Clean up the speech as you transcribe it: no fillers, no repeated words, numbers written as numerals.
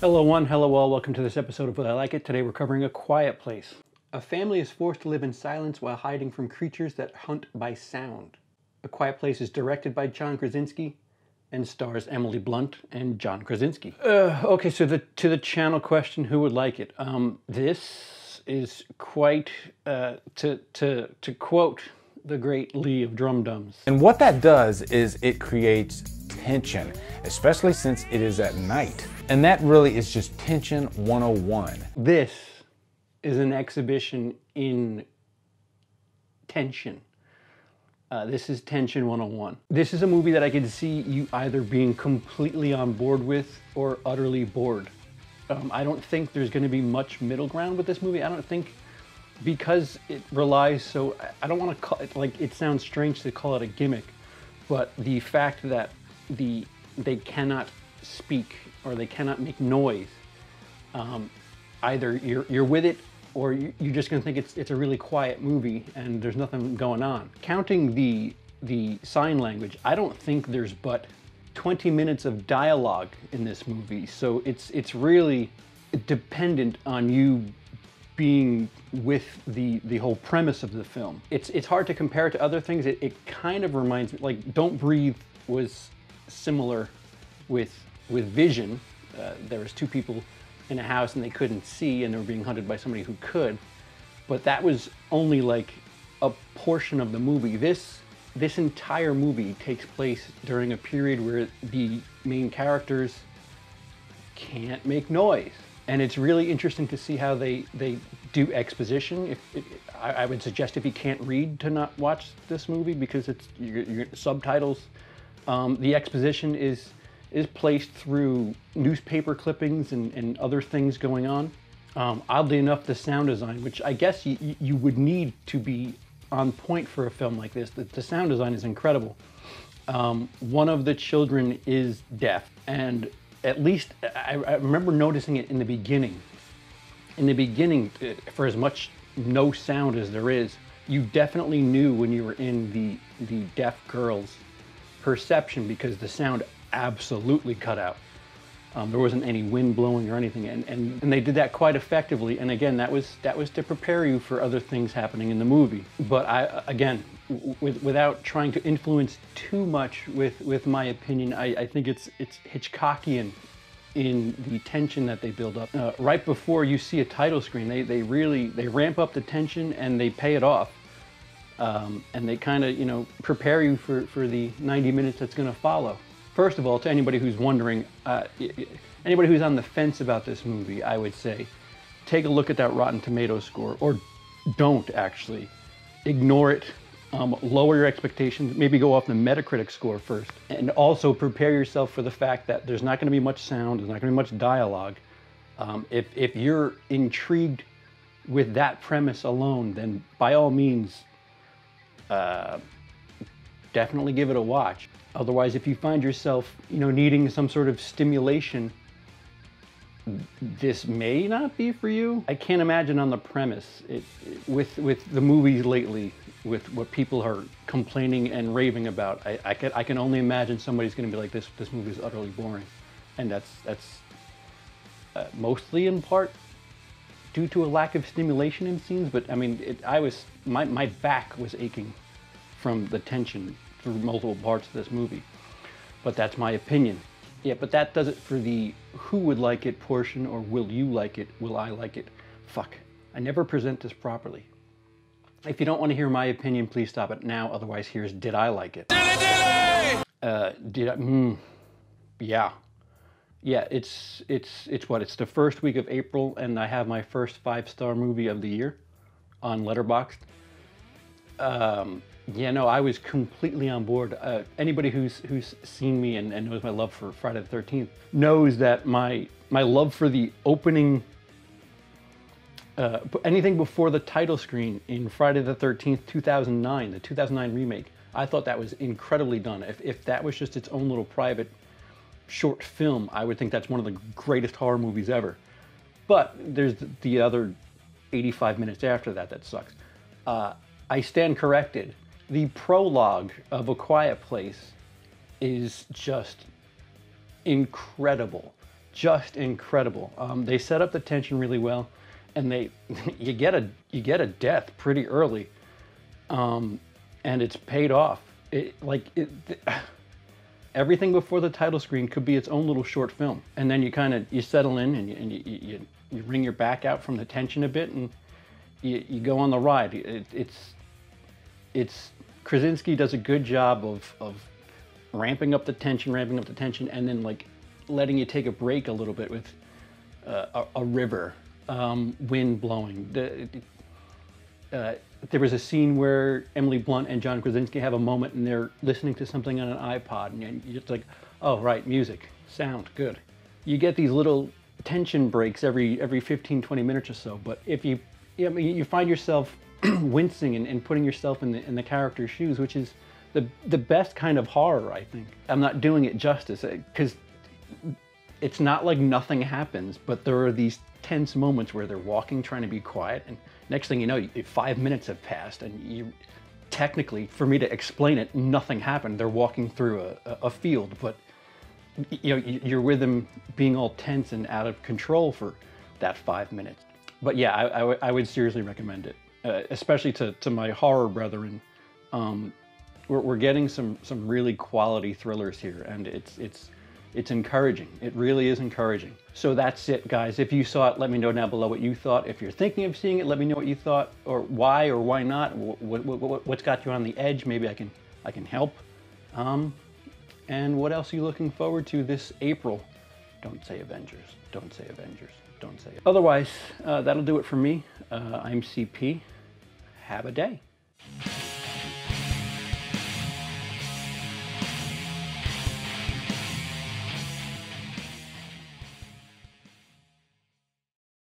Hello one, hello all, welcome to this episode of Will I Like It. Today we're covering A Quiet Place. A family is forced to live in silence while hiding from creatures that hunt by sound. A Quiet Place is directed by John Krasinski and stars Emily Blunt and John Krasinski. Okay, so to the channel question, who would like it? This is quite, to quote the great Lee of Drum Dums. And what that does is it creates tension, especially since it is at night. And that really is just tension 101. This is an exhibition in tension. This is Tension 101. This is a movie that I could see you either being completely on board with or utterly bored. I don't think there's going to be much middle ground with this movie. I don't think, because it relies so, I don't want to call it, like, it sounds strange to call it a gimmick, but the fact that they cannot speak or they cannot make noise, either you're with it or you're just going to think it's a really quiet movie and there's nothing going on. Counting the sign language, I don't think there's but 20 minutes of dialogue in this movie, so it's really dependent on you being with the whole premise of the film. It's hard to compare it to other things. It kind of reminds me, like Don't Breathe was similar with Vision. There was two people in a house and they couldn't see and they were being hunted by somebody who could, but that was only like a portion of the movie. This entire movie takes place during a period where the main characters can't make noise. And it's really interesting to see how they do exposition. I would suggest if you can't read to not watch this movie because you're subtitles. The exposition is placed through newspaper clippings and other things going on. Oddly enough, the sound design, which I guess you would need to be on point for a film like this, the sound design is incredible. One of the children is deaf, and at least I remember noticing it in the beginning. In the beginning, for as much no sound as there is, you definitely knew when you were in the deaf girl's perception because the sound absolutely cut out. There wasn't any wind blowing or anything, and they did that quite effectively. And again, that was to prepare you for other things happening in the movie. But without trying to influence too much with my opinion, I think it's Hitchcockian in the tension that they build up. Right before you see a title screen, they ramp up the tension and they pay it off. And they kind of, prepare you for the 90 minutes that's going to follow. First of all, to anybody who's wondering, anybody who's on the fence about this movie, I would say, take a look at that Rotten Tomatoes score, or don't actually. Ignore it, lower your expectations, maybe go off the Metacritic score first, and also prepare yourself for the fact that there's not going to be much sound, there's not going to be much dialogue. If you're intrigued with that premise alone, then by all means, definitely give it a watch. Otherwise, if you find yourself, needing some sort of stimulation, this may not be for you. I can't imagine on the premise, with the movies lately, with what people are complaining and raving about, I can only imagine somebody's going to be like, this movie is utterly boring, and that's mostly in part due to a lack of stimulation in scenes. But I mean, my back was aching from the tension through multiple parts of this movie. But that's my opinion. Yeah, but that does it for the who would like it portion, or will you like it, will I like it. Fuck, I never present this properly. If you don't want to hear my opinion, please stop it now. Otherwise, here's did I like it. Yeah. Yeah, it's what? It's the first week of April, and I have my first 5-star movie of the year on Letterboxd. Yeah, no, I was completely on board. Anybody who's seen me and knows my love for Friday the 13th knows that my love for the opening, anything before the title screen in Friday the 13th, 2009, the 2009 remake, I thought that was incredibly done. If that was just its own little private short film, I would think that's one of the greatest horror movies ever. But there's the other 85 minutes after that sucks. I stand corrected. The prologue of A Quiet Place is just incredible. just incredible. They set up the tension really well, and you get a death pretty early, and it's paid off. Everything before the title screen could be its own little short film, and then you settle in and you wring your back out from the tension a bit, and you go on the ride. It's Krasinski does a good job of ramping up the tension, and then like letting you take a break a little bit with a river, wind blowing. There was a scene where Emily Blunt and John Krasinski have a moment, and they're listening to something on an iPod, and you're just like, oh right, music, sound, good. You get these little tension breaks every 15, 20 minutes or so, but if you find yourself wincing and putting yourself in the character's shoes, which is the best kind of horror, I think. I'm not doing it justice, because it's not like nothing happens, but there are these tense moments where they're walking, trying to be quiet, and next thing you know, 5 minutes have passed, and technically, for me to explain it, nothing happened. They're walking through a field, but you're with them being all tense and out of control for that 5 minutes. But yeah, I would seriously recommend it, especially to my horror brethren. We're getting some really quality thrillers here, and it's encouraging. It really is encouraging. So that's it, guys. If you saw it, let me know down below what you thought. If you're thinking of seeing it, let me know what you thought, or why not. What's got you on the edge? Maybe I can help. And what else are you looking forward to this April? Don't say Avengers. Don't say Avengers. Don't say it. Otherwise, that'll do it for me. I'm CP. Have a day.